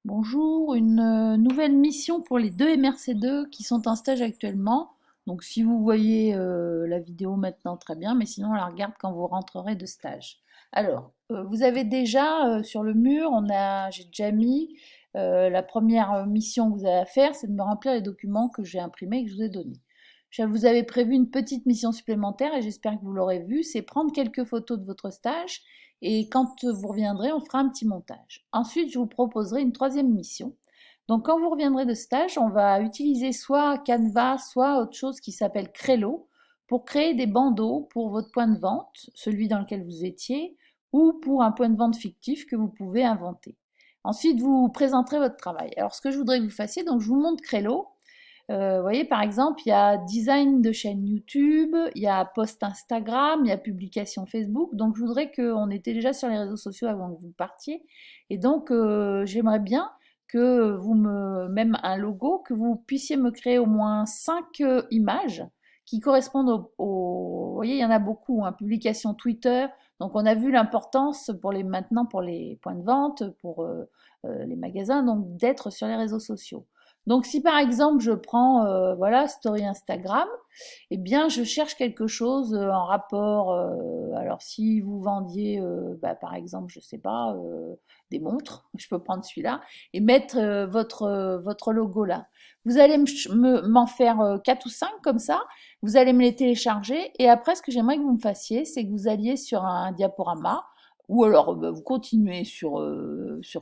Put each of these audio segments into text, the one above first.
Bonjour, une nouvelle mission pour les deux MRC2 qui sont en stage actuellement. Donc si vous voyez la vidéo maintenant, très bien, mais sinon on la regarde quand vous rentrerez de stage. Alors, vous avez déjà sur le mur, j'ai déjà mis la première mission que vous avez à faire, c'est de me remplir les documents que j'ai imprimés et que je vous ai donnés. Je vous avais prévu une petite mission supplémentaire et j'espère que vous l'aurez vue, c'est prendre quelques photos de votre stage et quand vous reviendrez, on fera un petit montage. Ensuite, je vous proposerai une troisième mission. Donc, quand vous reviendrez de stage, on va utiliser soit Canva, soit autre chose qui s'appelle Crello pour créer des bandeaux pour votre point de vente, celui dans lequel vous étiez, ou pour un point de vente fictif que vous pouvez inventer. Ensuite, vous présenterez votre travail. Alors, ce que je voudrais que vous fassiez, donc je vous montre Crello. Vous voyez, par exemple, il y a design de chaîne YouTube, il y a post Instagram, il y a publication Facebook. Donc, je voudrais qu'on était déjà sur les réseaux sociaux avant que vous partiez. Et donc, j'aimerais bien que même un logo, que vous puissiez me créer au moins 5 images qui correspondent vous voyez, il y en a beaucoup, hein, publication Twitter. Donc, on a vu l'importance maintenant pour les points de vente, pour les magasins, donc d'être sur les réseaux sociaux. Donc si par exemple je prends voilà story Instagram, eh bien je cherche quelque chose en rapport. Alors si vous vendiez par exemple je sais pas des montres, je peux prendre celui-là et mettre votre logo là. Vous allez m'en faire 4 ou 5 comme ça. Vous allez me les télécharger et après ce que j'aimerais que vous me fassiez, c'est que vous alliez sur un diaporama. Ou alors vous continuez sur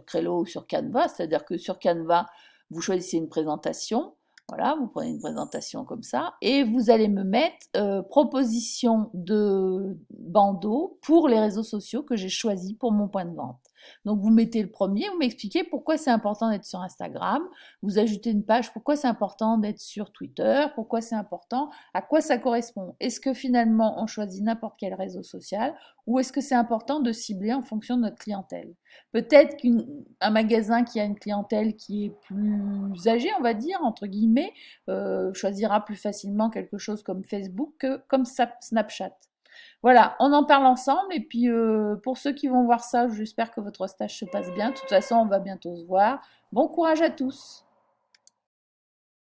Crello ou sur Canva, c'est-à-dire que sur Canva, vous choisissez une présentation, voilà, vous prenez une présentation comme ça, et vous allez me mettre proposition de bandeau pour les réseaux sociaux que j'ai choisis pour mon point de vente. Donc vous mettez le premier, vous m'expliquez pourquoi c'est important d'être sur Instagram, vous ajoutez une page, pourquoi c'est important d'être sur Twitter, pourquoi c'est important, à quoi ça correspond. Est-ce que finalement on choisit n'importe quel réseau social ou est-ce que c'est important de cibler en fonction de notre clientèle? Peut-être qu'un magasin qui a une clientèle qui est plus âgée, on va dire, entre guillemets, choisira plus facilement quelque chose comme Facebook que comme Snapchat. Voilà, on en parle ensemble et puis pour ceux qui vont voir ça, j'espère que votre stage se passe bien. De toute façon, on va bientôt se voir. Bon courage à tous.